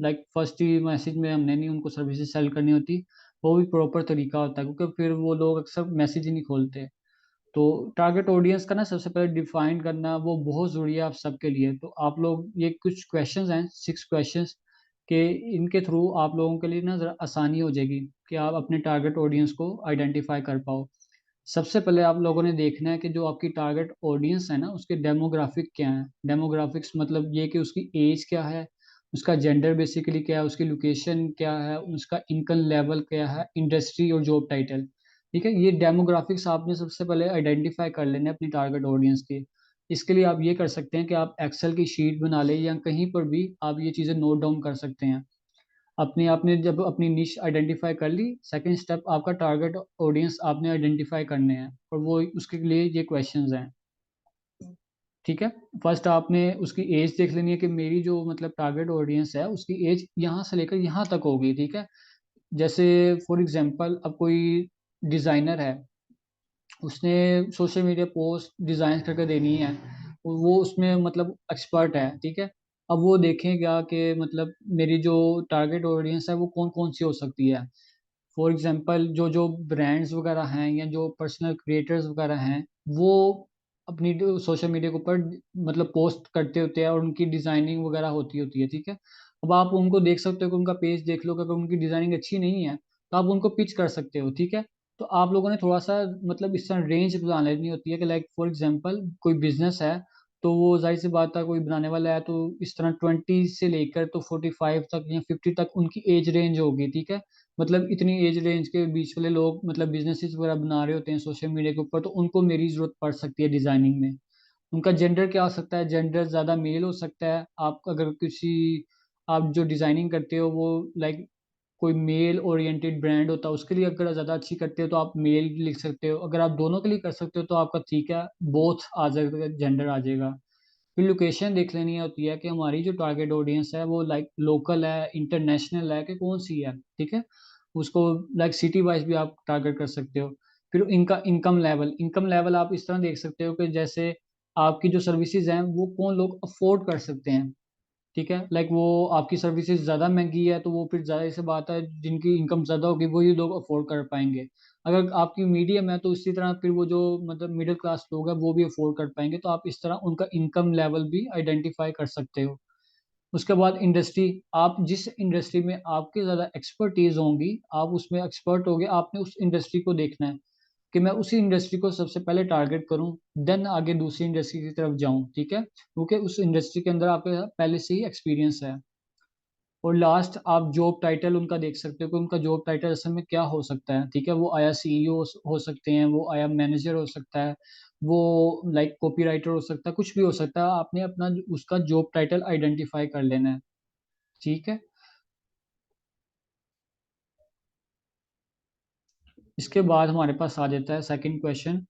लाइक फर्स्ट ही मैसेज में हमने नहीं उनको सर्विसेज सेल करनी होती। वो भी प्रॉपर तरीका होता है, क्योंकि फिर वो लोग अक्सर मैसेज ही नहीं खोलते। तो टारगेट ऑडियंस का ना सबसे पहले डिफाइन करना वो बहुत ज़रूरी है आप सबके लिए। तो आप लोग ये कुछ क्वेश्चंस हैं, 6 क्वेश्चंस के, इनके थ्रू आप लोगों के लिए ना ज़रा आसानी हो जाएगी कि आप अपने टारगेट ऑडियंस को आइडेंटिफाई कर पाओ। सबसे पहले आप लोगों ने देखना है कि जो आपकी टारगेट ऑडियंस है ना उसके डेमोग्राफिक क्या है। डेमोग्राफिक्स मतलब ये कि उसकी एज क्या है, उसका जेंडर बेसिकली क्या है, उसकी लोकेशन क्या है, उसका इनकम लेवल क्या है, इंडस्ट्री और जॉब टाइटल, ठीक है। ये डेमोग्राफिक्स आपने सबसे पहले आइडेंटिफाई कर लेने अपनी टारगेट ऑडियंस के। इसके लिए आप ये कर सकते हैं कि आप एक्सेल की शीट बना लें या कहीं पर भी आप ये चीज़ें नोट डाउन कर सकते हैं। अपनी आपने जब अपनी निश आइडेंटिफाई कर ली, सेकंड स्टेप आपका टारगेट ऑडियंस आपने आइडेंटिफाई करने हैं, और वो उसके लिए ये क्वेश्चंस हैं, ठीक है। फर्स्ट आपने उसकी एज देख लेनी है कि मेरी जो मतलब टारगेट ऑडियंस है उसकी एज यहाँ से लेकर यहाँ तक होगी, ठीक है। जैसे फॉर एग्जांपल अब कोई डिज़ाइनर है, उसने सोशल मीडिया पोस्ट डिज़ाइन करके देनी है, वो उसमें मतलब एक्सपर्ट है, ठीक है। अब वो देखेगा कि मतलब मेरी जो टारगेट ऑडियंस है वो कौन कौन सी हो सकती है। फॉर एग्जांपल जो जो ब्रांड्स वगैरह हैं या जो पर्सनल क्रिएटर्स वगैरह हैं, वो अपनी सोशल मीडिया के ऊपर मतलब पोस्ट करते होते हैं और उनकी डिजाइनिंग वगैरह होती होती है, ठीक है। अब आप उनको देख सकते हो कि उनका पेज देख लो कि अगर उनकी डिजाइनिंग अच्छी नहीं है तो आप उनको पिच कर सकते हो, ठीक है। तो आप लोगों ने थोड़ा सा मतलब इस तरह रेंज बना लेनी होती है कि लाइक फॉर एग्जांपल कोई बिजनेस है, तो वो जाहिर सी बात है कोई बनाने वाला है, तो इस तरह 20 से लेकर तो 45 तक या 50 तक उनकी एज रेंज होगी, ठीक है। मतलब इतनी एज रेंज के बीच वाले लोग मतलब बिजनेसेस वगैरह बना रहे होते हैं सोशल मीडिया के ऊपर, तो उनको मेरी जरूरत पड़ सकती है डिजाइनिंग में। उनका जेंडर क्या हो सकता है, जेंडर ज़्यादा मेल हो सकता है। आप अगर किसी आप जो डिजाइनिंग करते हो वो लाइक कोई मेल ओरिएंटेड ब्रांड होता है उसके लिए अगर ज़्यादा अच्छी करते हो तो आप मेल लिख सकते हो। अगर आप दोनों के लिए कर सकते हो तो आपका ठीक है, बोथ आ जाएगा, जेंडर आ जाएगा। फिर लोकेशन देख लेनी होती है कि हमारी जो टारगेट ऑडियंस है वो लाइक लोकल है, इंटरनेशनल है, कि कौन सी है, ठीक है। उसको लाइक सिटी वाइज भी आप टारगेट कर सकते हो। फिर इनका इनकम लेवल आप इस तरह देख सकते हो कि जैसे आपकी जो सर्विसेज हैं वो कौन लोग अफोर्ड कर सकते हैं, ठीक है। लाइक वो आपकी सर्विसेज ज़्यादा महंगी है तो वो फिर ज़्यादा से बात है जिनकी इनकम ज़्यादा होगी वही लोग अफोर्ड कर पाएंगे। अगर आपकी मीडियम है तो इसी तरह फिर वो जो मतलब मिडिल क्लास लोग हैं वो भी अफोर्ड कर पाएंगे, तो आप इस तरह उनका इनकम लेवल भी आइडेंटिफाई कर सकते हो। उसके बाद इंडस्ट्री, आप जिस इंडस्ट्री में आपके ज़्यादा एक्सपर्टीज होंगी, आप उसमें एक्सपर्ट होगे, आपने उस इंडस्ट्री को देखना है कि मैं उसी इंडस्ट्री को सबसे पहले टारगेट करूं, देन आगे दूसरी इंडस्ट्री की तरफ जाऊं, ठीक है, क्योंकि उस इंडस्ट्री के अंदर आपके पहले से ही एक्सपीरियंस है। और लास्ट, आप जॉब टाइटल उनका देख सकते हो कि उनका जॉब टाइटल असल में क्या हो सकता है, ठीक है, वो आया सीईओ हो सकते हैं, वो आया मैनेजर हो सकता है, वो लाइक कॉपी राइटर हो सकता है, कुछ भी हो सकता है, आपने अपना उसका जॉब टाइटल आइडेंटिफाई कर लेना है, ठीक है। इसके बाद हमारे पास आ जाता है सेकंड क्वेश्चन,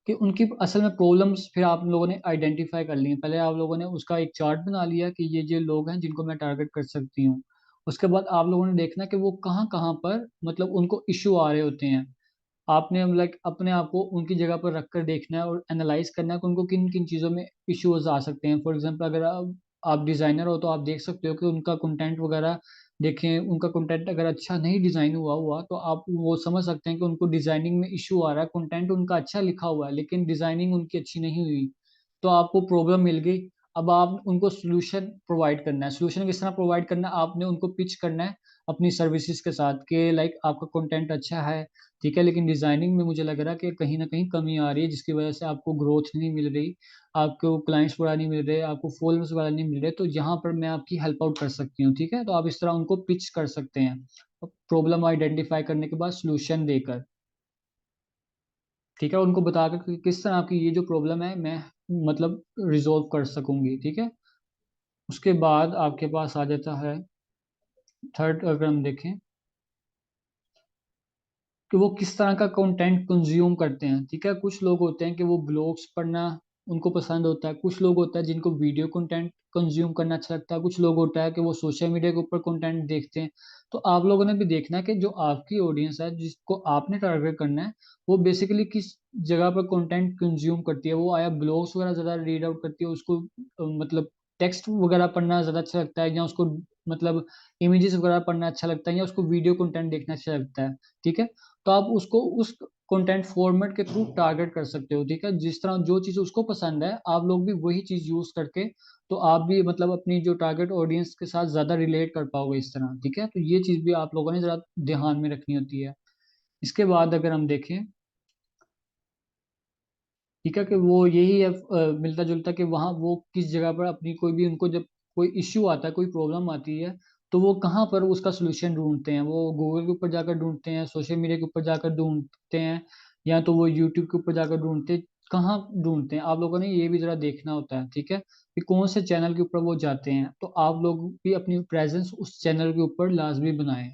कि उनकी असल में प्रॉब्लम्स फिर आप लोगों ने आइडेंटिफाई कर ली हैं। पहले आप लोगों ने उसका एक चार्ट बना लिया कि ये लोग हैं जिनको मैं टारगेट कर सकती हूँ। उसके बाद आप लोगों ने देखना कि वो कहाँ कहाँ पर मतलब उनको इश्यू आ रहे होते हैं। आपने लाइक अपने आप को उनकी जगह पर रख कर देखना है और एनालाइज करना है कि उनको किन किन चीज़ों में इश्यूज आ सकते हैं। फॉर एग्जांपल, अगर आप डिज़ाइनर हो तो आप देख सकते हो कि उनका कंटेंट वगैरह देखें, उनका कंटेंट अगर अच्छा नहीं डिज़ाइन हुआ हुआ तो आप वो समझ सकते हैं कि उनको डिज़ाइनिंग में इशू आ रहा है। कंटेंट उनका अच्छा लिखा हुआ है लेकिन डिज़ाइनिंग उनकी अच्छी नहीं हुई, तो आपको प्रॉब्लम मिल गई। अब आप उनको सोल्यूशन प्रोवाइड करना है। सोल्यूशन किस तरह प्रोवाइड करना है, आपने उनको पिच करना है अपनी सर्विसेज के साथ कि लाइक आपका कंटेंट अच्छा है, ठीक है, लेकिन डिजाइनिंग में मुझे लग रहा है कि कहीं ना कहीं कमी आ रही है, जिसकी वजह से आपको ग्रोथ नहीं मिल रही, आपको क्लाइंट्स वगैरह नहीं मिल रहे, आपको फॉलोअर्स वगैरह नहीं मिल रहे, तो यहाँ पर मैं आपकी हेल्प आउट कर सकती हूँ, ठीक है। तो आप इस तरह उनको पिच कर सकते हैं, प्रॉब्लम आइडेंटिफाई करने के बाद सोल्यूशन देकर, ठीक है, उनको बताकर कि किस तरह आपकी ये जो प्रॉब्लम है मैं मतलब रिजोल्व कर सकूंगी, ठीक है। उसके बाद आपके पास आ जाता है थर्ड, अगर हम देखें कि वो किस तरह का कंटेंट कंज्यूम करते हैं, ठीक है। कुछ लोग होते हैं कि वो ब्लॉग्स पढ़ना उनको पसंद होता है, कुछ लोग होता है जिनको वीडियो कंटेंट कंज्यूम करना अच्छा लगता है, कुछ लोग होता है कि वो सोशल मीडिया के ऊपर कंटेंट देखते हैं। तो आप लोगों ने भी देखना है कि जो आपकी ऑडियंस है जिसको आपने टारगेट करना है, वो बेसिकली किस जगह पर कंटेंट कंज्यूम करती है। वो आया ब्लॉग्स वगैरह ज़्यादा रीड आउट करती है, उसको मतलब टेक्स्ट वगैरह पढ़ना ज़्यादा अच्छा लगता है, या उसको मतलब इमेजेस वगैरह पढ़ना अच्छा लगता है, या उसको वीडियो कंटेंट देखना अच्छा लगता है, ठीक है। तो आप उसको उस कंटेंट फॉर्मेट के थ्रू टारगेट कर सकते हो, ठीक है। जिस तरह जो चीज़ उसको पसंद है आप लोग भी वही चीज़ यूज करके, तो आप भी मतलब अपनी जो टारगेट ऑडियंस के साथ ज़्यादा रिलेट कर पाओगे इस तरह, ठीक है। तो ये चीज़ भी आप लोगों ने ज़रा ध्यान में रखनी होती है। इसके बाद अगर हम देखें, ठीक है, कि वो यही है मिलता जुलता कि वहाँ वो किस जगह पर अपनी कोई भी उनको जब कोई इश्यू आता है, कोई प्रॉब्लम आती है, तो वो कहाँ पर उसका सोल्यूशन ढूंढते हैं। वो गूगल के ऊपर जाकर ढूंढते हैं, सोशल मीडिया के ऊपर जाकर ढूंढते हैं, या तो वो यूट्यूब के ऊपर जाकर ढूंढते हैं, कहाँ ढूंढते हैं। आप लोगों ने ये भी जरा देखना होता है, ठीक है, कि कौन से चैनल के ऊपर वो जाते हैं। तो आप लोग भी अपनी प्रेजेंस उस चैनल के ऊपर लाजमी बनाएं।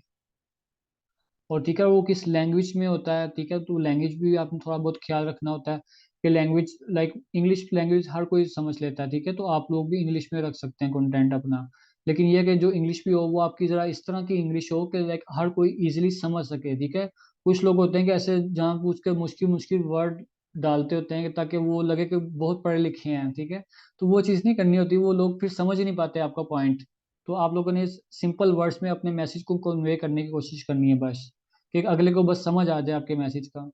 और ठीक है, वो किस लैंग्वेज में होता है, ठीक है, तो लैंग्वेज भी आपने थोड़ा बहुत ख्याल रखना होता है कि लैंग्वेज लाइक इंग्लिश लैंग्वेज हर कोई समझ लेता है, ठीक है, तो आप लोग भी इंग्लिश में रख सकते हैं कंटेंट अपना। लेकिन ये है कि जो इंग्लिश भी हो वो आपकी ज़रा इस तरह की इंग्लिश हो कि लाइक हर कोई इजीली समझ सके, ठीक है। कुछ लोग होते हैं कि ऐसे जहाँ पूछ के मुश्किल मुश्किल वर्ड डालते होते हैं कि ताकि वो लगे कि बहुत पढ़े लिखे हैं, ठीक है। तो वो चीज़ नहीं करनी होती, वो लोग फिर समझ ही नहीं पाते आपका पॉइंट। तो आप लोगों ने सिंपल वर्ड्स में अपने मैसेज को कन्वे करने की कोशिश करनी है बस, कि अगले को बस समझ आ जाए आपके मैसेज का।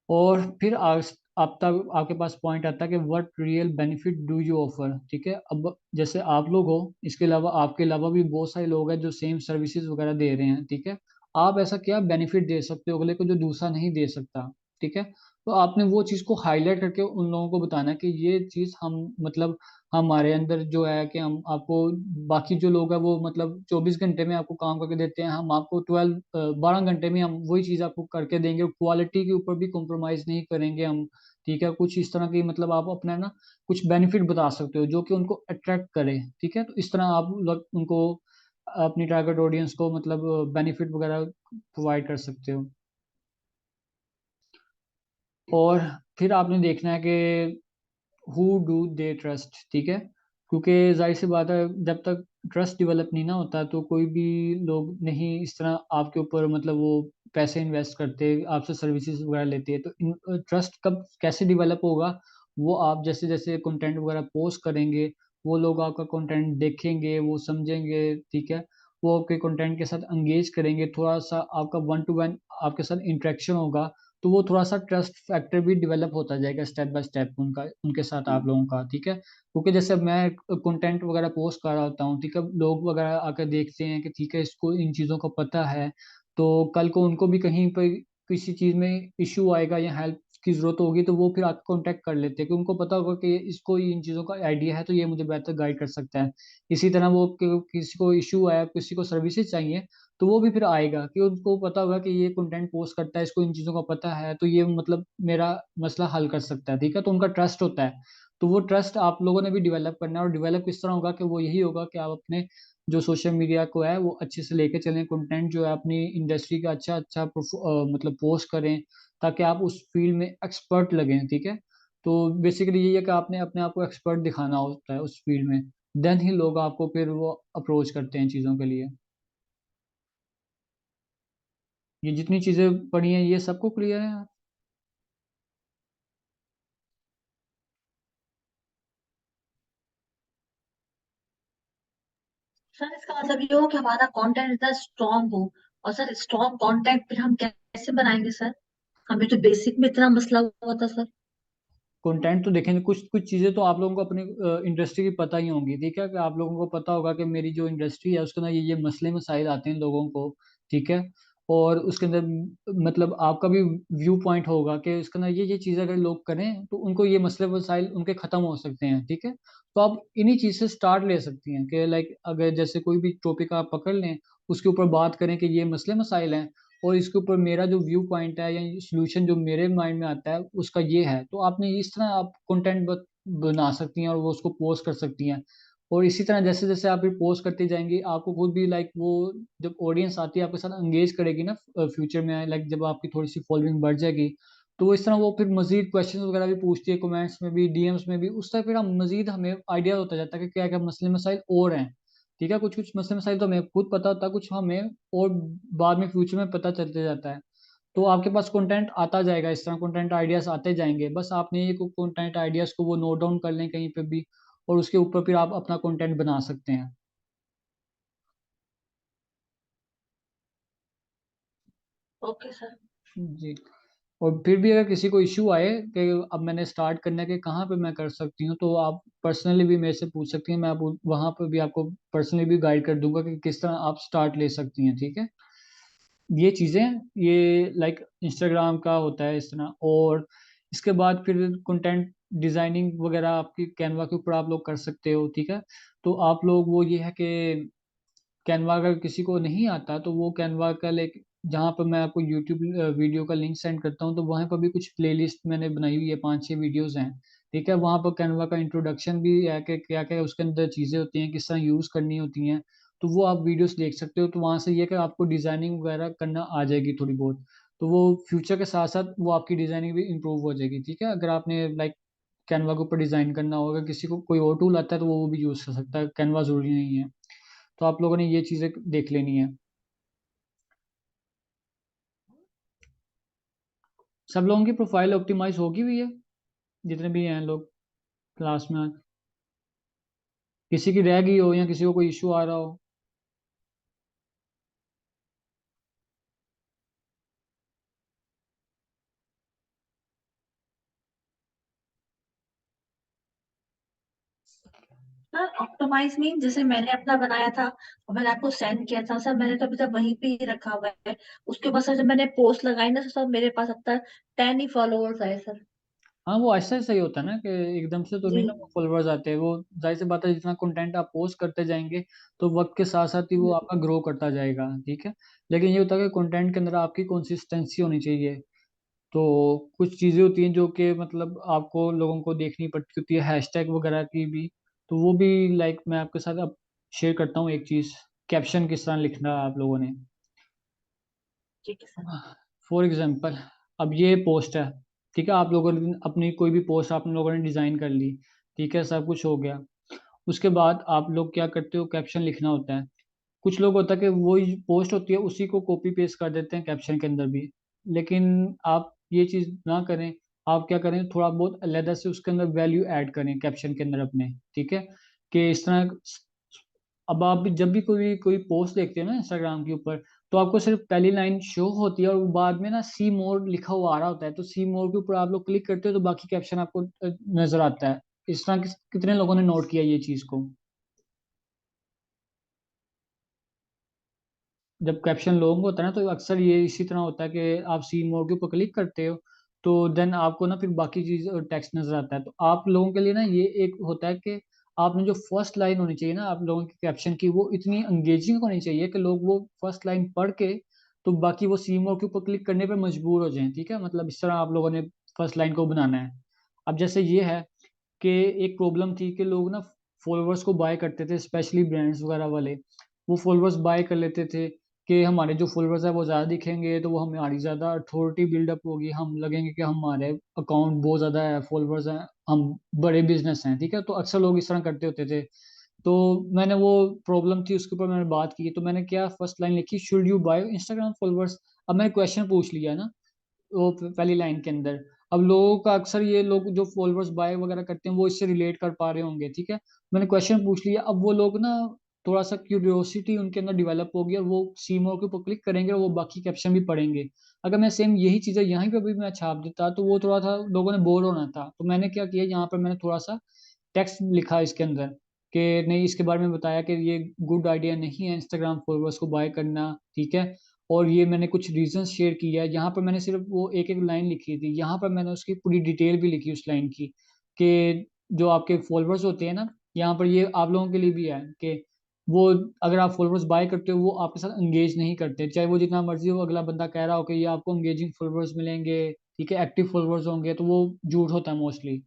और फिर आप तक आपके पास पॉइंट आता है कि what real benefit do you offer, ठीक है। अब जैसे आप लोग हो, इसके अलावा आपके अलावा भी बहुत सारे लोग हैं जो सेम सर्विसेज वगैरह दे रहे हैं, ठीक है। आप ऐसा क्या बेनिफिट दे सकते हो अगले को जो दूसरा नहीं दे सकता, ठीक है। तो आपने वो चीज़ को हाईलाइट करके उन लोगों को बताना है कि ये चीज़ हम मतलब हमारे अंदर जो है कि हम आपको, बाकी जो लोग हैं वो मतलब 24 घंटे में आपको काम करके देते हैं, हम आपको 12 घंटे में हम वही चीज़ आपको करके देंगे, क्वालिटी के ऊपर भी कॉम्प्रोमाइज़ नहीं करेंगे हम, ठीक है। कुछ इस तरह की मतलब आप अपना ना कुछ बेनिफिट बता सकते हो जो कि उनको अट्रैक्ट करे, ठीक है। तो इस तरह आप उनको अपनी टारगेट ऑडियंस को मतलब बेनिफिट वगैरह प्रोवाइड कर सकते हो। और फिर आपने देखना है कि हु डू दे ट्रस्ट, ठीक है, क्योंकि जाहिर सी बात है जब तक ट्रस्ट डेवलप नहीं ना होता तो कोई भी लोग नहीं इस तरह आपके ऊपर मतलब वो पैसे इन्वेस्ट करते, आपसे सर्विसेज वगैरह लेते हैं। तो ट्रस्ट कब कैसे डेवलप होगा, वो आप जैसे जैसे कंटेंट वगैरह पोस्ट करेंगे, वो लोग आपका कंटेंट देखेंगे, वो समझेंगे, ठीक है, वो आपके कंटेंट के साथ एंगेज करेंगे, थोड़ा सा आपका वन टू वन आपके साथ इंटरेक्शन होगा, तो वो थोड़ा सा ट्रस्ट फैक्टर भी डेवलप होता जाएगा स्टेप बाय स्टेप उनका, उनके साथ आप लोगों का, ठीक है। क्योंकि जैसे अब मैं कंटेंट वगैरह पोस्ट कर रहा होता हूँ, ठीक है, लोग वगैरह आकर देखते हैं कि ठीक है इसको इन चीज़ों का पता है, तो कल को उनको भी कहीं पर किसी चीज़ में इश्यू आएगा या हेल्प की ज़रूरत होगी, तो वो फिर आपको कांटेक्ट कर लेते हैं कि उनको पता होगा कि इसको इन चीज़ों का आइडिया है, तो ये मुझे बेहतर गाइड कर सकता है। इसी तरह वो किसी को इश्यू आया, किसी को सर्विसेज चाहिए, तो वो भी फिर आएगा कि उनको पता होगा कि ये कंटेंट पोस्ट करता है, इसको इन चीज़ों का पता है, तो ये मतलब मेरा मसला हल कर सकता है, ठीक है, तो उनका ट्रस्ट होता है। तो वो ट्रस्ट आप लोगों ने भी डेवलप करना है, और डेवलप किस तरह होगा कि वो यही होगा कि आप अपने जो सोशल मीडिया को है वो अच्छे से लेके चलें, कंटेंट जो है अपनी इंडस्ट्री का अच्छा अच्छा मतलब पोस्ट करें, ताकि आप उस फील्ड में एक्सपर्ट लगें, ठीक है। तो बेसिकली ये है कि आपने अपने आप को एक्सपर्ट दिखाना होता है उस फील्ड में, देन ही लोग आपको फिर वो अप्रोच करते हैं चीज़ों के लिए। ये जितनी चीज़ें पढ़ी हैं ये सबको क्लियर है? सर इसका मतलब ये हो कि हमारा कंटेंट इतना स्ट्रांग हो, और सर स्ट्रांग कंटेंट फिर हम कैसे बनाएंगे सर? हमें तो बेसिक में इतना मसला हुआ था सर। कंटेंट तो देखेंगे, कुछ कुछ चीज़ें तो आप लोगों को अपनी इंडस्ट्री की पता ही होंगी, ठीक है, कि आप लोगों को पता होगा कि मेरी जो इंडस्ट्री है उसके अंदर ये मसले मसाइल आते हैं लोगों को, ठीक है। और उसके अंदर मतलब आपका भी व्यू पॉइंट होगा कि उसके अंदर ये चीज़ें अगर लोग करें तो उनको ये मसले मसाइल उनके ख़त्म हो सकते हैं, ठीक है। तो आप इन्हीं चीज़ से स्टार्ट ले सकती हैं कि लाइक अगर जैसे कोई भी टॉपिक आप पकड़ लें, उसके ऊपर बात करें कि ये मसले मसाइल हैं, और इसके ऊपर मेरा जो व्यू पॉइंट है या सोल्यूशन जो मेरे माइंड में आता है उसका ये है, तो आपने इस तरह आप कंटेंट बना सकती हैं और वो उसको पोस्ट कर सकती हैं। और इसी तरह जैसे जैसे आप ये पोस्ट करती जाएंगी, आपको खुद भी लाइक वो जब ऑडियंस आती है आपके साथ एंगेज करेगी ना फ्यूचर में, लाइक जब आपकी थोड़ी सी फॉलोइंग बढ़ जाएगी, तो इस तरह वो फिर मजीद क्वेश्चन वगैरह भी पूछती है, कमेंट्स में भी, डीएम्स में भी, उस तरह फिर हम मजीद हमें आइडिया होता जाता है कि क्या क्या मसले मसाइल और हैं, ठीक है। कुछ कुछ मसले मसाइल तो हमें खुद पता होता है, कुछ हमें और बाद में फ्यूचर में पता चलते जाता है। तो आपके पास कंटेंट आता जाएगा, इस तरह कंटेंट आइडियाज आते जाएंगे, बस आपने ये कंटेंट आइडियाज को वो नोट डाउन कर लें कहीं पे भी, और उसके ऊपर फिर आप अपना कंटेंट बना सकते हैं। Okay sir. जी। और फिर भी अगर किसी को इश्यू आए कि अब मैंने स्टार्ट करना है कि कहाँ पे मैं कर सकती हूँ, तो आप पर्सनली भी मेरे से पूछ सकती हैं, मैं आप वहाँ पर भी आपको पर्सनली भी गाइड कर दूंगा कि किस तरह आप स्टार्ट ले सकती हैं, ठीक है। ये चीज़ें ये लाइक इंस्टाग्राम का होता है इस तरह। और इसके बाद फिर कंटेंट डिजाइनिंग वगैरह आपकी कैनवा के ऊपर आप लोग कर सकते हो, ठीक है। तो आप लोग वो ये है कि कैनवा अगर किसी को नहीं आता तो वो कैनवा का लाइक, जहाँ पर मैं आपको यूट्यूब वीडियो का लिंक सेंड करता हूँ, तो वहाँ पर भी कुछ प्लेलिस्ट मैंने बनाई हुई है, 5-6 वीडियोस हैं, ठीक है। वहाँ पर कैनवा का इंट्रोडक्शन भी है कि क्या क्या उसके अंदर चीज़ें होती हैं, किस तरह यूज़ करनी होती हैं, तो वो आप वीडियोस देख सकते हो। तो वहाँ से ये कि आपको डिज़ाइनिंग वगैरह करना आ जाएगी थोड़ी बहुत, तो वो फ्यूचर के साथ साथ वो आपकी डिज़ाइनिंग भी इम्प्रूव हो जाएगी, ठीक है। अगर आपने लाइक कैनवा के ऊपर डिज़ाइन करना होगा, किसी को कोई और टूल आता है तो वो भी यूज़ कर सकता है, कैनवा ज़रूरी नहीं है। तो आप लोगों ने ये चीज़ें देख लेनी है। सब लोगों की प्रोफाइल ऑप्टिमाइज होगी हुई है, जितने भी हैं लोग क्लास में आज? किसी की रह गई हो या किसी को कोई इशू आ रहा हो? सर ऑप्टिमाइज मीन जैसे मैंने अपना बनाया था और मैंने आपको सेंड किया था सर, मैंने तो अभी तक वहीं पे ही रखा हुआ है। उसके बाद सर जब मैंने पोस्ट लगाई ना सर, मेरे पास अब तक 10 ही फॉलोअर्स आए सर। हाँ, वो ऐसा ही सही होता है ना कि एकदम से तो जी। नहीं ना वो फॉलोअर्स आते हैं, वो जाहिर सी बात है, जितना कंटेंट आप पोस्ट करते जाएंगे तो वक्त के साथ साथ ही वो आपका ग्रो करता जाएगा, ठीक है। लेकिन ये होता है कि कंटेंट के अंदर आपकी कंसिस्टेंसी होनी चाहिए। तो कुछ चीज़ें होती हैं जो कि मतलब आपको लोगों को देखनी पड़ती होती है, हैशटैग वगैरह की भी। तो वो भी लाइक मैं आपके साथ अब शेयर करता हूँ एक चीज़, कैप्शन किस तरह लिखना है आप लोगों ने। ठीक है सर। फॉर एग्जाम्पल, अब ये पोस्ट है, ठीक है, आप लोगों ने अपनी कोई भी पोस्ट आप लोगों ने डिज़ाइन कर ली, ठीक है, सब कुछ हो गया। उसके बाद आप लोग क्या करते हो, कैप्शन लिखना होता है। कुछ लोग होता है कि वही पोस्ट होती है उसी को कॉपी पेस्ट कर देते हैं कैप्शन के अंदर भी, लेकिन आप ये चीज़ ना करें। आप क्या करें, थोड़ा बहुत अलहदा से उसके अंदर वैल्यू ऐड करें कैप्शन के अंदर अपने, ठीक है। कि इस तरह अब आप भी जब भी कोई कोई पोस्ट देखते हो ना इंस्टाग्राम के ऊपर, तो आपको सिर्फ पहली लाइन शो होती है, और वो बाद में ना सी मोर लिखा हुआ आ रहा होता है, तो सी मोर के ऊपर आप लोग क्लिक करते हो तो बाकी कैप्शन आपको नजर आता है। इस तरह कितने लोगों ने नोट किया ये चीज को। जब कैप्शन लॉन्ग होता है ना, तो अक्सर ये इसी तरह होता है कि आप सी मोर के ऊपर क्लिक करते हो, तो देन आपको ना फिर बाकी चीज टेक्स्ट नजर आता है। तो आप लोगों के लिए ना ये एक होता है कि आपने जो फर्स्ट लाइन होनी चाहिए ना आप लोगों की कैप्शन की, वो इतनी अंगेजिंग होनी चाहिए कि लोग वो फर्स्ट लाइन पढ़ के तो बाकी वो सी मोर के ऊपर क्लिक करने पर मजबूर हो जाएं। ठीक है, मतलब इस तरह आप लोगों ने फर्स्ट लाइन को बनाना है। अब जैसे ये है कि एक प्रॉब्लम थी कि लोग ना फॉलोअर्स को बाय करते थे, स्पेशली ब्रांड्स वगैरह वाले। वो फॉलोअर्स बाय कर लेते थे कि हमारे जो फॉलोअर्स है वो ज़्यादा दिखेंगे तो वो हमारी ज़्यादा अथॉरिटी बिल्डअप होगी, हम लगेंगे कि हमारे अकाउंट बहुत ज़्यादा है, फॉलोअर्स हैं, हम बड़े बिजनेस हैं। ठीक है, तो अक्सर लोग इस तरह करते होते थे। तो मैंने वो प्रॉब्लम थी उसके ऊपर मैंने बात की, तो मैंने क्या फर्स्ट लाइन लिखी, should you buy Instagram followers. अब मैंने क्वेश्चन पूछ लिया ना वो पहली लाइन के अंदर। अब लोगों का अक्सर ये लोग जो फॉलोअर्स बाय वगैरह करते हैं वो इससे रिलेट कर पा रहे होंगे। ठीक है, मैंने क्वेश्चन पूछ लिया, अब वो लोग ना थोड़ा सा क्यूरियोसिटी उनके अंदर डेवलप होगी और वो सी मोर के ऊपर क्लिक करेंगे और वो बाकी कैप्शन भी पढ़ेंगे। अगर मैं सेम यही चीजें यहाँ पे भी मैं छाप देता तो वो थोड़ा था लोगों ने बोर होना था। तो मैंने क्या किया, यहाँ पर मैंने थोड़ा सा टेक्स्ट लिखा इसके अंदर कि नहीं, इसके बारे में बताया कि ये गुड आइडिया नहीं है इंस्टाग्राम फॉलोअर्स को बाय करना। ठीक है, और ये मैंने कुछ रीजंस शेयर किया है। यहाँ पर मैंने सिर्फ वो एक एक लाइन लिखी थी, यहाँ पर मैंने उसकी पूरी डिटेल भी लिखी उस लाइन की कि जो आपके फॉलोअर्स होते हैं ना, यहाँ पर ये आप लोगों के लिए भी है कि वो अगर आप फॉलोअर्स बाय करते हो वो आपके साथ एंगेज नहीं करते, चाहे वो जितना मर्जी हो अगला बंदा कह रहा हो कि ये आपको एंगेजिंग फॉलोअर्स मिलेंगे, ठीक है, एक्टिव फॉलोअर्स होंगे, तो वो झूठ होता है मोस्टली।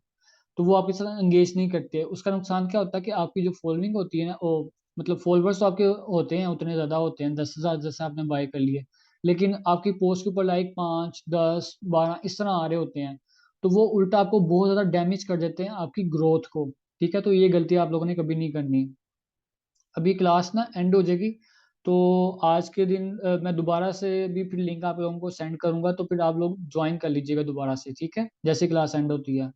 तो वो आपके साथ एंगेज नहीं करते। उसका नुकसान क्या होता है कि आपकी जो फॉलोइंग होती है ना, वो मतलब फॉलोअर्स तो आपके होते हैं उतने ज्यादा होते हैं, 10,000 जैसे आपने बाय कर लिए, लेकिन आपकी पोस्ट के ऊपर लाइक 5, 10, 12 इस तरह आ रहे होते हैं। तो वो उल्टा आपको बहुत ज्यादा डैमेज कर देते हैं आपकी ग्रोथ को। ठीक है, तो ये गलती आप लोगों ने कभी नहीं करनी। अभी क्लास ना एंड हो जाएगी, तो आज के दिन मैं दोबारा से भी फिर लिंक आप लोगों को सेंड करूंगा, तो फिर आप लोग ज्वाइन कर लीजिएगा दोबारा से, ठीक है, जैसे क्लास एंड होती है।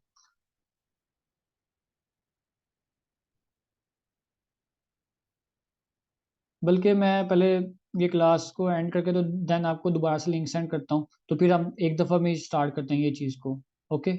बल्कि मैं पहले ये क्लास को एंड करके तो देन आपको दोबारा से लिंक सेंड करता हूँ, तो फिर हम एक दफ़ा में स्टार्ट करते हैं ये चीज़ को। ओके।